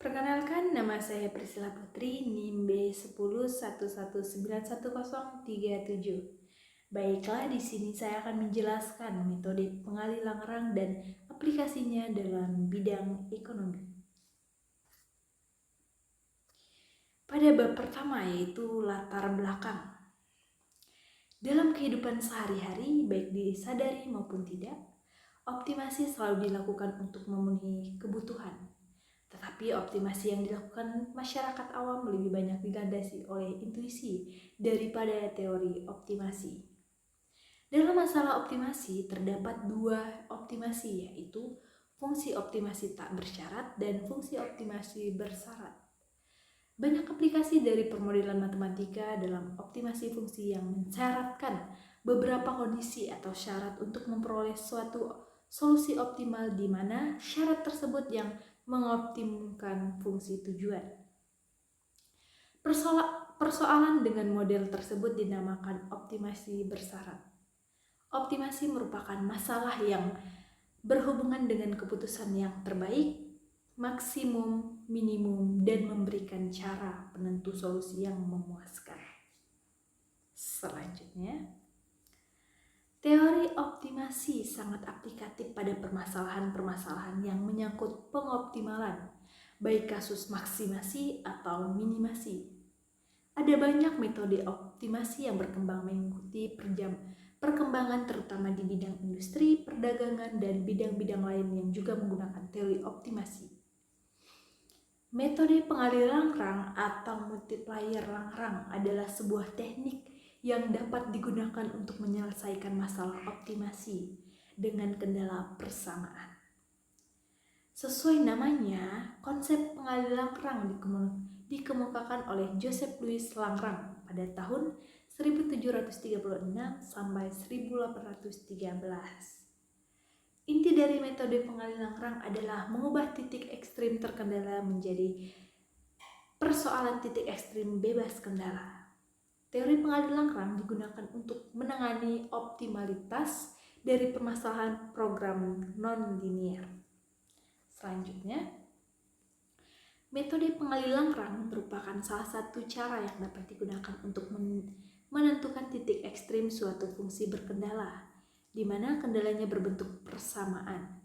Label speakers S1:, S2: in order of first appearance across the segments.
S1: Perkenalkan, nama saya Priscilla Putri, NIM B1011911037. Baiklah, di sini saya akan menjelaskan metode pengalilan rang dan aplikasinya dalam bidang ekonomi. Pada bab pertama, yaitu latar belakang. Dalam kehidupan sehari-hari, baik disadari maupun tidak, optimasi selalu dilakukan untuk memenuhi kebutuhan. Tetapi optimasi yang dilakukan masyarakat awam lebih banyak dilandasi oleh intuisi daripada teori optimasi. Dalam masalah optimasi terdapat dua optimasi, yaitu fungsi optimasi tak bersyarat dan fungsi optimasi bersyarat. Banyak aplikasi dari permodelan matematika dalam optimasi fungsi yang mensyaratkan beberapa kondisi atau syarat untuk memperoleh suatu solusi optimal, di mana syarat tersebut yang mengoptimumkan fungsi tujuan. Persoalan dengan model tersebut dinamakan optimasi bersyarat. Optimasi merupakan masalah yang berhubungan dengan keputusan yang terbaik, maksimum, minimum, dan memberikan cara penentu solusi yang memuaskan. Selanjutnya, teori optimasi sangat aplikatif pada permasalahan-permasalahan yang menyangkut pengoptimalan, baik kasus maksimasi atau minimasi. Ada banyak metode optimasi yang berkembang mengikuti perkembangan terutama di bidang industri, perdagangan, dan bidang-bidang lain yang juga menggunakan teori optimasi. Metode pengaliran rang atau multiplier rang adalah sebuah teknik yang dapat digunakan untuk menyelesaikan masalah optimasi dengan kendala persamaan. Sesuai namanya, konsep pengaliran rang dikemukakan oleh Joseph Louis Langrang pada tahun 1736 sampai 1813. Inti dari metode pengaliran rang adalah mengubah titik ekstrim terkendala menjadi persoalan titik ekstrim bebas kendala. Teori pengaliran rang digunakan untuk menangani optimalitas dari permasalahan program non-linear. Selanjutnya, metode pengaliran rang merupakan salah satu cara yang dapat digunakan untuk menentukan titik ekstrim suatu fungsi berkendala, di mana kendalanya berbentuk persamaan.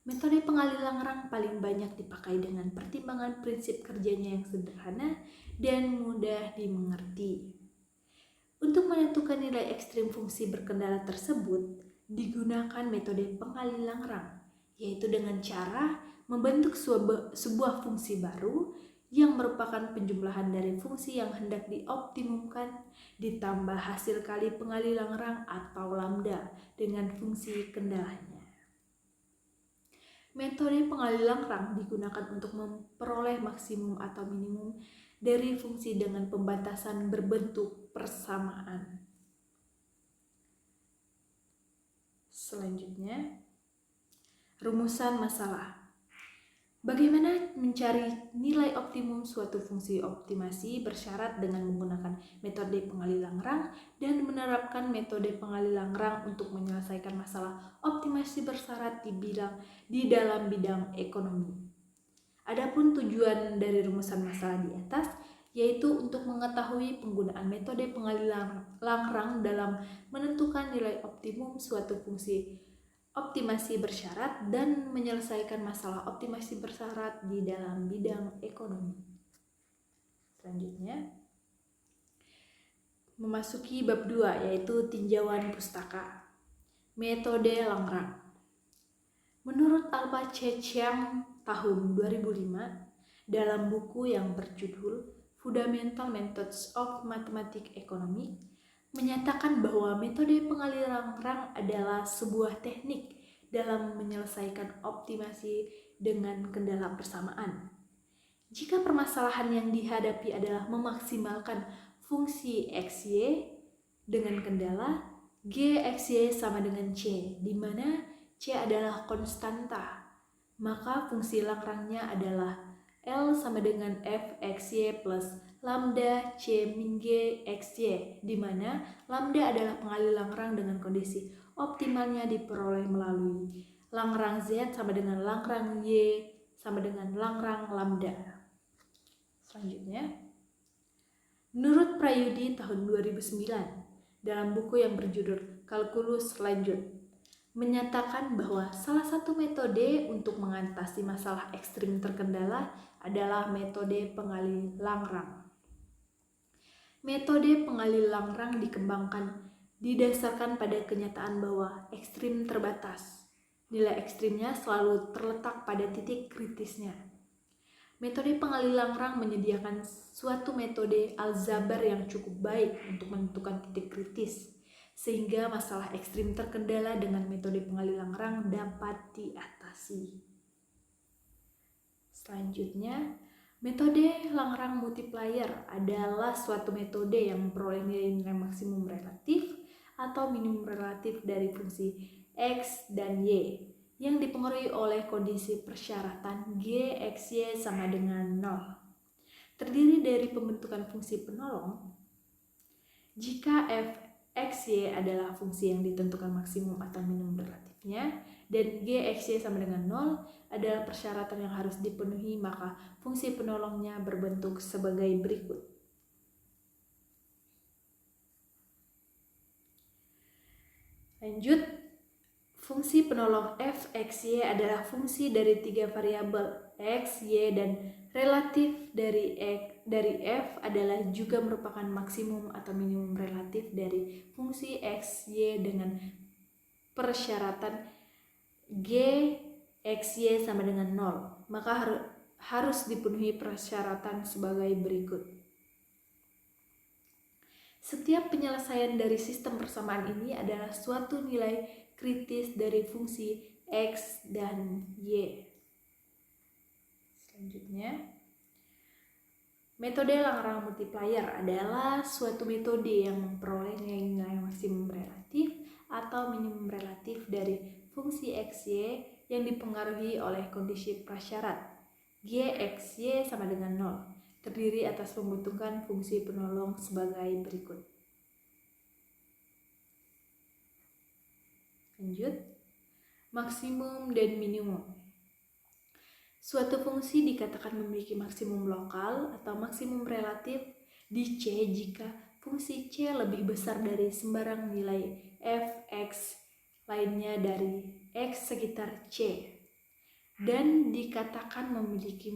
S1: Metode pengaliran rang paling banyak dipakai dengan pertimbangan prinsip kerjanya yang sederhana dan mudah dimengerti. Untuk menentukan nilai ekstrim fungsi berkendala tersebut, digunakan metode pengaliran rang, yaitu dengan cara membentuk sebuah fungsi baru yang merupakan penjumlahan dari fungsi yang hendak dioptimumkan ditambah hasil kali pengaliran rang atau lambda dengan fungsi kendalanya. Metode pengaliran rang digunakan untuk memperoleh maksimum atau minimum dari fungsi dengan pembatasan berbentuk persamaan. Selanjutnya, rumusan masalah. Bagaimana mencari nilai optimum suatu fungsi optimasi bersyarat dengan menggunakan metode pengaliran rang dan menerapkan metode pengaliran rang untuk menyelesaikan masalah optimasi bersyarat di dalam bidang ekonomi. Adapun tujuan dari rumusan masalah di atas yaitu untuk mengetahui penggunaan metode pengaliran rang dalam menentukan nilai optimum suatu fungsi optimasi bersyarat dan menyelesaikan masalah optimasi bersyarat di dalam bidang ekonomi. Selanjutnya, memasuki bab 2 yaitu tinjauan pustaka. Metode Langrang. Menurut Alba C. Chiang tahun 2005 dalam buku yang berjudul Fundamental Methods of Mathematics Economics menyatakan bahwa metode pengaliran rang adalah sebuah teknik dalam menyelesaikan optimasi dengan kendala persamaan. Jika permasalahan yang dihadapi adalah memaksimalkan fungsi XY dengan kendala GXY sama dengan C, di mana C adalah konstanta, maka fungsi Langrangnya adalah L sama dengan Fxy plus lambda C min G xy, di mana lambda adalah pengaliran rang dengan kondisi optimalnya diperoleh melalui Langrang Z sama dengan Langrang Y sama dengan Langrang lambda. Selanjutnya, menurut Prayudi tahun 2009 dalam buku yang berjudul Kalkulus Lanjut menyatakan bahwa salah satu metode untuk mengatasi masalah ekstrim terkendala adalah metode pengalih Langrang. Metode pengalih Langrang dikembangkan didasarkan pada kenyataan bahwa ekstrim terbatas. Nilai ekstrimnya selalu terletak pada titik kritisnya. Metode pengalih Langrang menyediakan suatu metode aljabar yang cukup baik untuk menentukan titik kritis, sehingga masalah ekstrim terkendala dengan metode pengalih Langrang dapat diatasi. Selanjutnya, metode Langrang multiplier adalah suatu metode yang memperoleh nilai-nilai maksimum relatif atau minimum relatif dari fungsi X dan Y yang dipengaruhi oleh kondisi persyaratan G, X, Y sama dengan 0. Terdiri dari pembentukan fungsi penolong. Jika f, X, Y adalah fungsi yang ditentukan maksimum atau minimum relatifnya, dan G, X, Y sama dengan 0 adalah persyaratan yang harus dipenuhi, maka fungsi penolongnya berbentuk sebagai berikut. Lanjut, fungsi penolong f, x, y adalah fungsi dari 3 variabel x, y, dan relatif dari f adalah juga merupakan maksimum atau minimum relatif dari fungsi x, y dengan persyaratan g, x, y sama dengan 0. Maka harus dipenuhi persyaratan sebagai berikut. Setiap penyelesaian dari sistem persamaan ini adalah suatu nilai kritis dari fungsi X dan Y. Selanjutnya, metode Langrang multiplier adalah suatu metode yang memperoleh nilai-nilai maksimum relatif atau minimum relatif dari fungsi X, Y yang dipengaruhi oleh kondisi prasyarat G, X, Y sama dengan 0. Terdiri atas pembentukan fungsi penolong sebagai berikut. Lanjut, maksimum dan minimum. Suatu fungsi dikatakan memiliki maksimum lokal atau maksimum relatif di C jika fungsi C lebih besar dari sembarang nilai f, x lainnya dari x sekitar C, dan dikatakan memiliki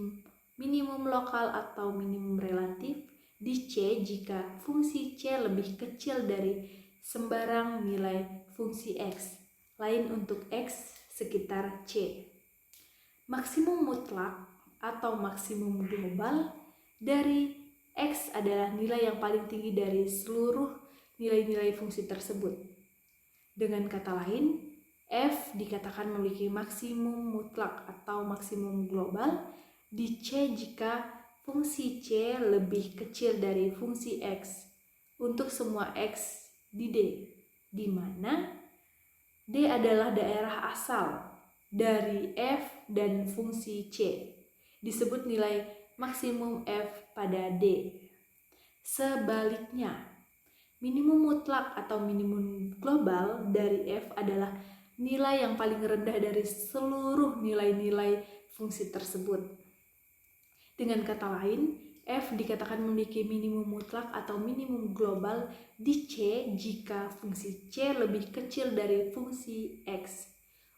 S1: minimum lokal atau minimum relatif di C jika fungsi C lebih kecil dari sembarang nilai fungsi X lain untuk X sekitar C. Maksimum mutlak atau maksimum global dari X adalah nilai yang paling tinggi dari seluruh nilai-nilai fungsi tersebut. Dengan kata lain, F dikatakan memiliki maksimum mutlak atau maksimum global di C jika fungsi C lebih kecil dari fungsi X untuk semua X di D, di mana D adalah daerah asal dari F dan fungsi C, disebut nilai maksimum F pada D. Sebaliknya, minimum mutlak atau minimum global dari F adalah nilai yang paling rendah dari seluruh nilai-nilai fungsi tersebut. Dengan kata lain, F dikatakan memiliki minimum mutlak atau minimum global di C jika fungsi C lebih kecil dari fungsi X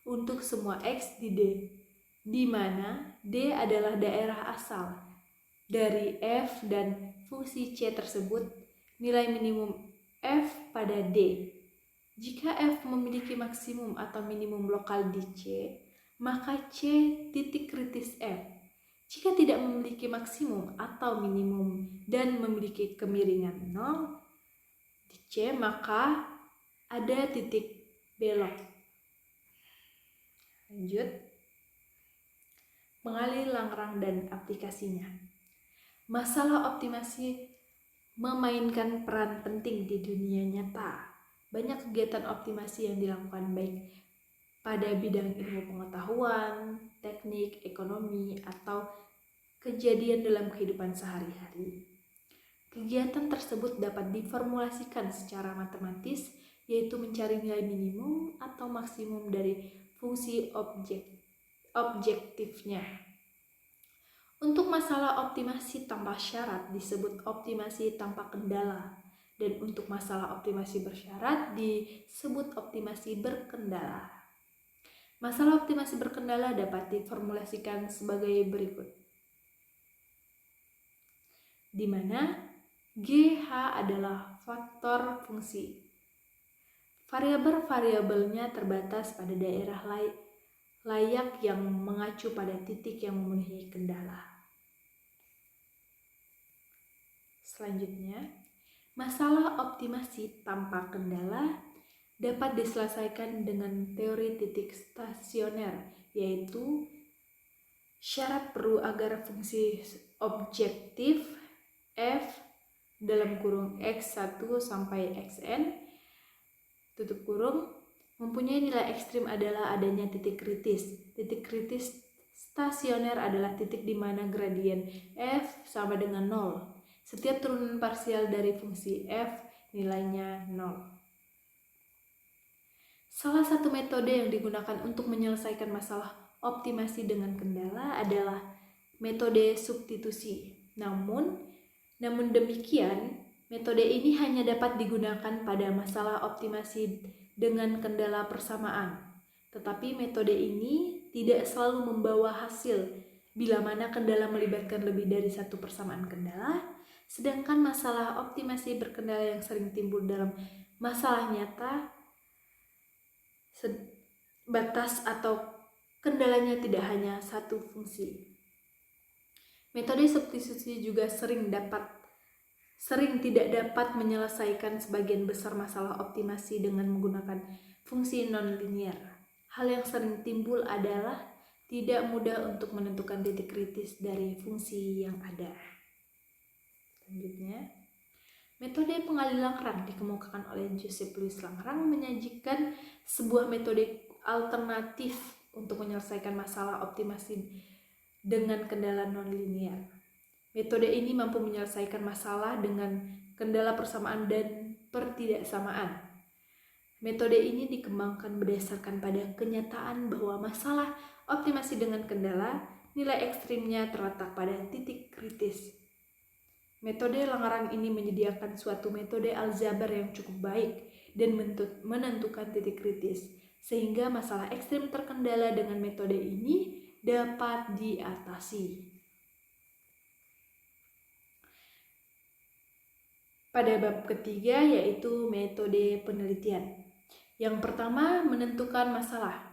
S1: untuk semua X di D, di mana D adalah daerah asal dari F dan fungsi C tersebut, nilai minimum F pada D. Jika F memiliki maksimum atau minimum lokal di C, maka C titik kritis F. Jika tidak memiliki maksimum atau minimum dan memiliki kemiringan 0 di C, maka ada titik belok. Lanjut, pengalih Langrang dan aplikasinya. Masalah optimasi memainkan peran penting di dunia nyata. Banyak kegiatan optimasi yang dilakukan baik pada bidang ilmu pengetahuan, teknik, ekonomi, atau kejadian dalam kehidupan sehari-hari. Kegiatan tersebut dapat diformulasikan secara matematis, yaitu mencari nilai minimum atau maksimum dari fungsi objektifnya. Untuk masalah optimasi tanpa syarat disebut optimasi tanpa kendala, dan untuk masalah optimasi bersyarat disebut optimasi berkendala. Masalah optimasi berkendala dapat diformulasikan sebagai berikut, di mana GH adalah faktor fungsi. Variabel-variabelnya terbatas pada daerah layak yang mengacu pada titik yang memenuhi kendala. Selanjutnya, masalah optimasi tanpa kendala dapat diselesaikan dengan teori titik stasioner, yaitu syarat perlu agar fungsi objektif f dalam kurung x1 sampai xn tutup kurung mempunyai nilai ekstrim adalah adanya titik kritis. Titik kritis stasioner adalah titik di mana gradien f sama dengan 0. Setiap turunan parsial dari fungsi f nilainya 0. Salah satu metode yang digunakan untuk menyelesaikan masalah optimasi dengan kendala adalah metode substitusi. Namun demikian, metode ini hanya dapat digunakan pada masalah optimasi dengan kendala persamaan. Tetapi metode ini tidak selalu membawa hasil bila mana kendala melibatkan lebih dari satu persamaan kendala, sedangkan masalah optimasi berkendala yang sering timbul dalam masalah nyata batas atau kendalanya tidak hanya satu fungsi. Metode substitusi juga sering tidak dapat menyelesaikan sebagian besar masalah optimasi dengan menggunakan fungsi nonlinier. Hal yang sering timbul adalah tidak mudah untuk menentukan titik kritis dari fungsi yang ada. Selanjutnya, metode pengali Langrang dikemukakan oleh Joseph Louis Langrang menyajikan sebuah metode alternatif untuk menyelesaikan masalah optimasi dengan kendala nonlinier. Metode ini mampu menyelesaikan masalah dengan kendala persamaan dan pertidaksamaan. Metode ini dikembangkan berdasarkan pada kenyataan bahwa masalah optimasi dengan kendala nilai ekstrimnya terletak pada titik kritis. Metode Langrang ini menyediakan suatu metode aljabar yang cukup baik dan menentukan titik kritis, sehingga masalah ekstrim terkendala dengan metode ini dapat diatasi. Pada bab ketiga yaitu metode penelitian. Yang pertama, menentukan masalah.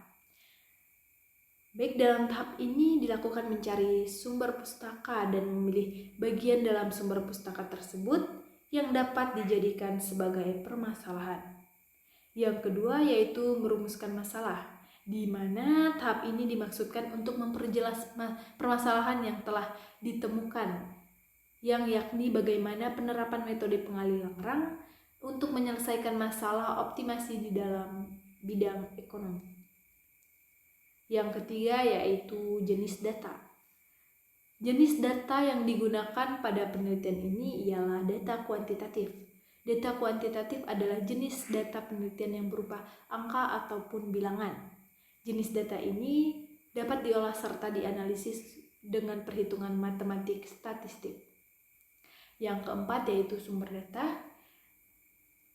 S1: Baik, dalam tahap ini dilakukan mencari sumber pustaka dan memilih bagian dalam sumber pustaka tersebut yang dapat dijadikan sebagai permasalahan. Yang kedua yaitu merumuskan masalah, di mana tahap ini dimaksudkan untuk memperjelas permasalahan yang telah ditemukan, yang yakni bagaimana penerapan metode pengali Langrang untuk menyelesaikan masalah optimasi di dalam bidang ekonomi. Yang ketiga yaitu jenis data. Jenis data yang digunakan pada penelitian ini ialah data kuantitatif. Data kuantitatif adalah jenis data penelitian yang berupa angka ataupun bilangan. Jenis data ini dapat diolah serta dianalisis dengan perhitungan matematik statistik. Yang keempat yaitu sumber data.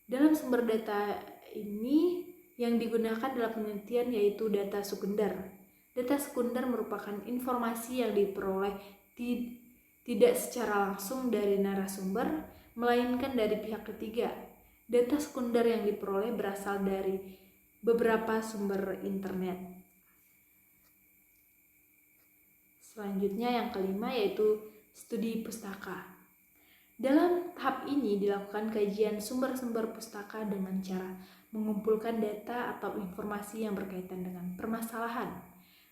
S1: Dalam sumber data ini yang digunakan dalam penelitian yaitu data sekunder. Data sekunder merupakan informasi yang diperoleh tidak secara langsung dari narasumber, melainkan dari pihak ketiga. Data sekunder yang diperoleh berasal dari beberapa sumber internet. Selanjutnya yang kelima yaitu studi pustaka. Dalam tahap ini dilakukan kajian sumber-sumber pustaka dengan cara mengumpulkan data atau informasi yang berkaitan dengan permasalahan,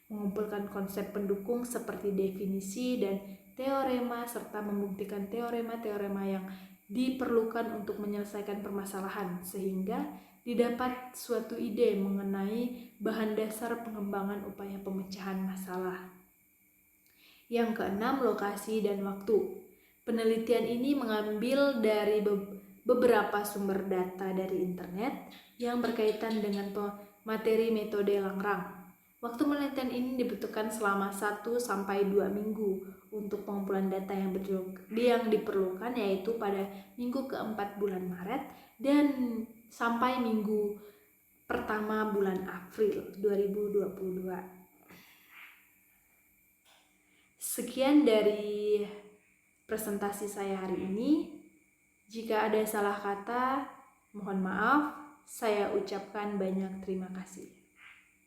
S1: mengumpulkan konsep pendukung seperti definisi dan teorema, serta membuktikan teorema-teorema yang diperlukan untuk menyelesaikan permasalahan, sehingga didapat suatu ide mengenai bahan dasar pengembangan upaya pemecahan masalah. Yang keenam, lokasi dan waktu. Penelitian ini mengambil dari beberapa sumber data dari internet yang berkaitan dengan materi metode Langrang. Waktu penelitian ini dibutuhkan selama 1-2 minggu untuk pengumpulan data yang diperlukan, yaitu pada minggu keempat bulan Maret dan sampai minggu pertama bulan April 2022. Sekian dari presentasi saya hari ini. Jika ada salah kata, mohon maaf. Saya ucapkan banyak terima kasih.